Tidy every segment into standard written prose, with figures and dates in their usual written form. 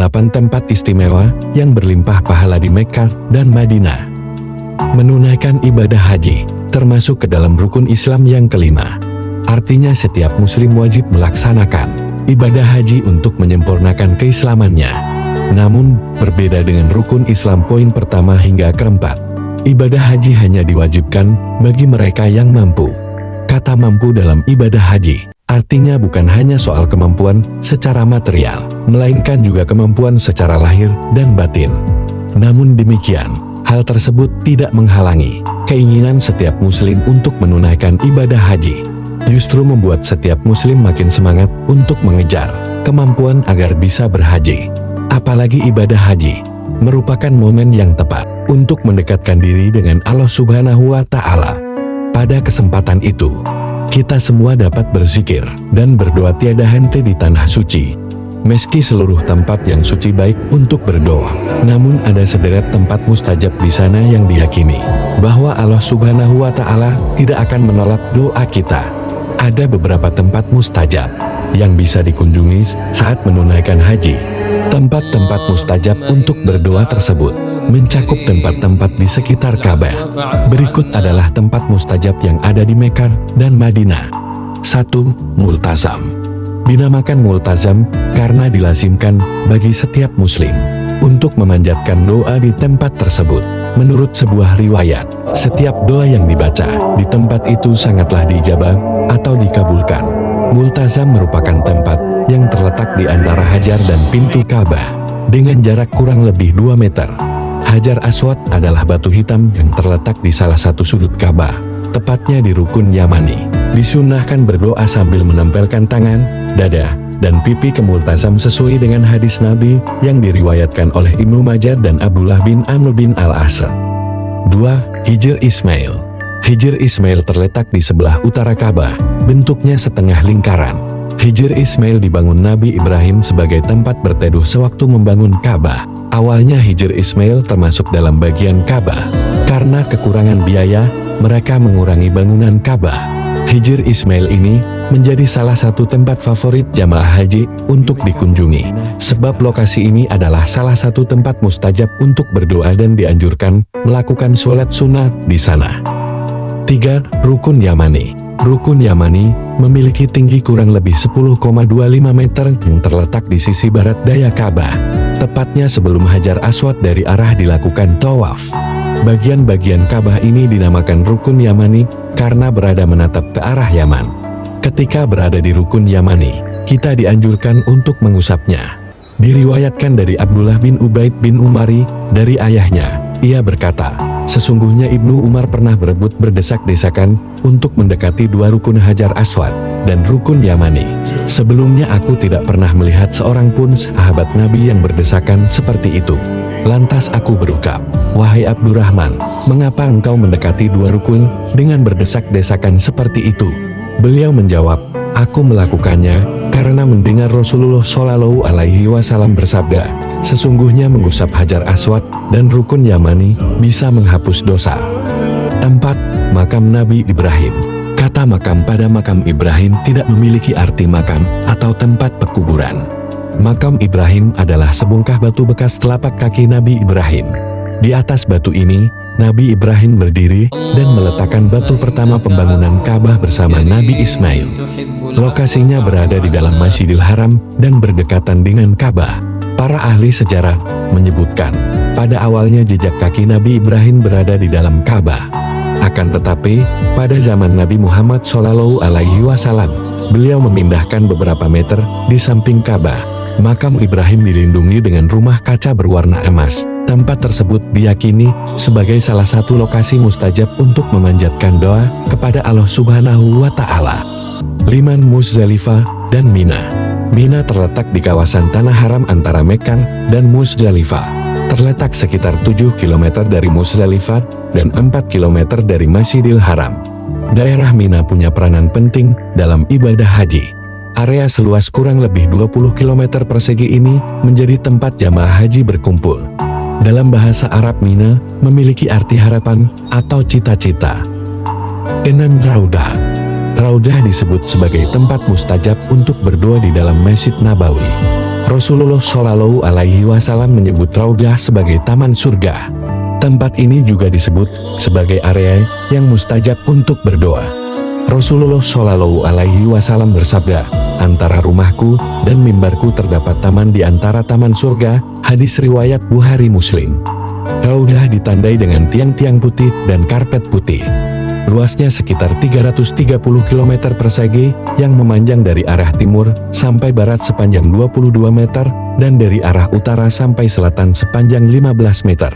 8 tempat istimewa yang berlimpah pahala di Mekkah dan Madinah. Menunaikan ibadah haji termasuk ke dalam rukun Islam yang kelima. Artinya setiap muslim wajib melaksanakan ibadah haji untuk menyempurnakan keislamannya. Namun, berbeda dengan rukun Islam poin pertama hingga keempat. Ibadah haji hanya diwajibkan bagi mereka yang mampu. Kata mampu dalam ibadah haji artinya bukan hanya soal kemampuan secara material, melainkan juga kemampuan secara lahir dan batin. Namun demikian, hal tersebut tidak menghalangi keinginan setiap muslim untuk menunaikan ibadah haji. Justru membuat setiap muslim makin semangat untuk mengejar kemampuan agar bisa berhaji. Apalagi ibadah haji merupakan momen yang tepat untuk mendekatkan diri dengan Allah Subhanahu wa Ta'ala. Pada kesempatan itu, kita semua dapat berzikir dan berdoa tiada henti di tanah suci. Meski seluruh tempat yang suci baik untuk berdoa, namun ada sederet tempat mustajab di sana yang diyakini bahwa Allah Subhanahu wa Ta'ala tidak akan menolak doa kita. Ada beberapa tempat mustajab yang bisa dikunjungi saat menunaikan haji. Tempat-tempat mustajab untuk berdoa tersebut mencakup tempat-tempat di sekitar Ka'bah. Berikut adalah tempat mustajab yang ada di Mekkah dan Madinah. 1. Multazam. Dinamakan multazam karena dilazimkan bagi setiap muslim untuk memanjatkan doa di tempat tersebut. Menurut sebuah riwayat, setiap doa yang dibaca di tempat itu sangatlah diijabah atau dikabulkan. Multazam merupakan tempat yang terletak di antara Hajar dan pintu Ka'bah dengan jarak kurang lebih 2 meter. Hajar Aswad adalah batu hitam yang terletak di salah satu sudut Ka'bah, tepatnya di rukun Yamani. Disunnahkan berdoa sambil menempelkan tangan, dada, dan pipi ke multazam sesuai dengan hadis Nabi yang diriwayatkan oleh Ibnu Majah dan Abdullah bin Amr bin Al-As. 2. Hijr Ismail. Hijr Ismail terletak di sebelah utara Ka'bah, bentuknya setengah lingkaran. Hijr Ismail dibangun Nabi Ibrahim sebagai tempat berteduh sewaktu membangun Ka'bah. Awalnya Hijr Ismail termasuk dalam bagian Ka'bah. Karena kekurangan biaya, mereka mengurangi bangunan Ka'bah. Hijr Ismail ini menjadi salah satu tempat favorit jamaah haji untuk dikunjungi, sebab lokasi ini adalah salah satu tempat mustajab untuk berdoa dan dianjurkan melakukan sholat sunnah di sana. 3. Rukun Yamani. Rukun Yamani memiliki tinggi kurang lebih 10,25 meter yang terletak di sisi barat daya Ka'bah, tepatnya sebelum Hajar Aswad dari arah dilakukan tawaf. Bagian-bagian Ka'bah ini dinamakan Rukun Yamani karena berada menatap ke arah Yaman. Ketika berada di Rukun Yamani, kita dianjurkan untuk mengusapnya. Diriwayatkan dari Abdullah bin Ubaid bin Umari dari ayahnya, ia berkata, sesungguhnya Ibnu Umar pernah berebut berdesak-desakan untuk mendekati 2 rukun Hajar Aswad dan Rukun Yamani. Sebelumnya aku tidak pernah melihat seorang pun sahabat Nabi yang berdesakan seperti itu. Lantas aku berucap, wahai Abdurrahman, mengapa engkau mendekati 2 rukun dengan berdesak-desakan seperti itu? Beliau menjawab, aku melakukannya karena mendengar Rasulullah Shallallahu Alaihi Wasallam bersabda, sesungguhnya mengusap Hajar Aswad dan Rukun Yamani bisa menghapus dosa. 4. Makam Nabi Ibrahim. Kata makam pada makam Ibrahim tidak memiliki arti makam atau tempat pekuburan. Makam Ibrahim adalah sebongkah batu bekas telapak kaki Nabi Ibrahim. Di atas batu ini, Nabi Ibrahim berdiri dan meletakkan batu pertama pembangunan Ka'bah bersama Nabi Ismail. Lokasinya berada di dalam Masjidil Haram dan berdekatan dengan Ka'bah. Para ahli sejarah menyebutkan, pada awalnya jejak kaki Nabi Ibrahim berada di dalam Ka'bah. Akan tetapi, pada zaman Nabi Muhammad SAW, beliau memindahkan beberapa meter di samping Ka'bah. Makam Ibrahim dilindungi dengan rumah kaca berwarna emas. Tempat tersebut diyakini sebagai salah satu lokasi mustajab untuk memanjatkan doa kepada Allah Subhanahu wa Ta'ala. 5. Muzdalifah dan Mina. Mina terletak di kawasan tanah haram antara Mekkah dan Muzdalifah. Terletak sekitar 7 km dari Muzdalifah dan 4 km dari Masjidil Haram. Daerah Mina punya peranan penting dalam ibadah haji. Area seluas kurang lebih 20 km persegi ini menjadi tempat jamaah haji berkumpul. Dalam bahasa Arab, Mina memiliki arti harapan atau cita-cita. 6. Raudah. Raudah disebut sebagai tempat mustajab untuk berdoa di dalam Masjid Nabawi. Rasulullah Shallallahu Alaihi Wasallam menyebut Raudah sebagai taman surga. Tempat ini juga disebut sebagai area yang mustajab untuk berdoa. Rasulullah Shallallahu Alaihi Wasallam bersabda, antara rumahku dan mimbarku terdapat taman di antara taman surga. Hadis riwayat Bukhari Muslim. Raudah ditandai dengan tiang-tiang putih dan karpet putih. Luasnya sekitar 330 km persegi yang memanjang dari arah timur sampai barat sepanjang 22 meter dan dari arah utara sampai selatan sepanjang 15 meter.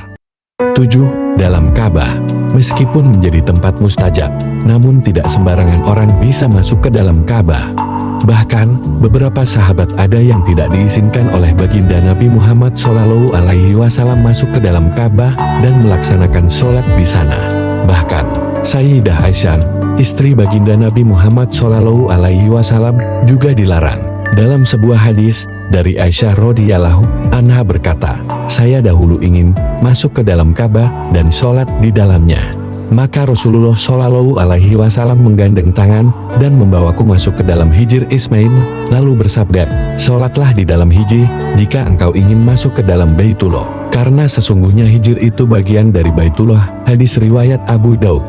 7. Dalam Ka'bah. Meskipun menjadi tempat mustajab, namun tidak sembarangan orang bisa masuk ke dalam Ka'bah. Bahkan, beberapa sahabat ada yang tidak diizinkan oleh baginda Nabi Muhammad Shallallahu Alaihi Wasallam masuk ke dalam Ka'bah dan melaksanakan sholat di sana. Bahkan, Sayyidah Aisyah, istri baginda Nabi Muhammad Shallallahu Alaihi Wasallam, juga dilarang. Dalam sebuah hadis dari Aisyah radhiyallahu anha berkata, saya dahulu ingin masuk ke dalam Ka'bah dan sholat di dalamnya. Maka Rasulullah Shallallahu Alaihi Wasallam menggandeng tangan dan membawaku masuk ke dalam Hijr Ismail, lalu bersabda, sholatlah di dalam Hijr jika engkau ingin masuk ke dalam Baitullah, karena sesungguhnya Hijr itu bagian dari Baitullah. Hadis riwayat Abu Daud.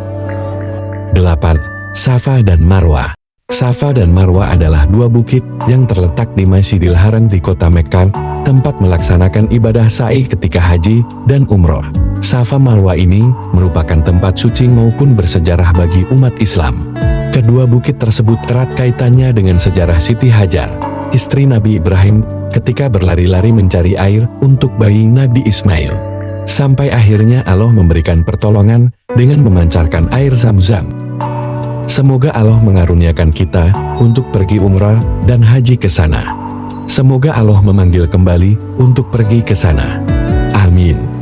8. Safa dan Marwah. Safa dan Marwah adalah dua bukit yang terletak di Masjidil Haram di kota Mekkah, tempat melaksanakan ibadah sa'i ketika haji dan umroh. Safa Marwah ini merupakan tempat suci maupun bersejarah bagi umat Islam. Kedua bukit tersebut erat kaitannya dengan sejarah Siti Hajar, istri Nabi Ibrahim, ketika berlari-lari mencari air untuk bayi Nabi Ismail. Sampai akhirnya Allah memberikan pertolongan dengan memancarkan air Zam-Zam. Semoga Allah mengaruniakan kita untuk pergi umrah dan haji ke sana. Semoga Allah memanggil kembali untuk pergi ke sana. Amin.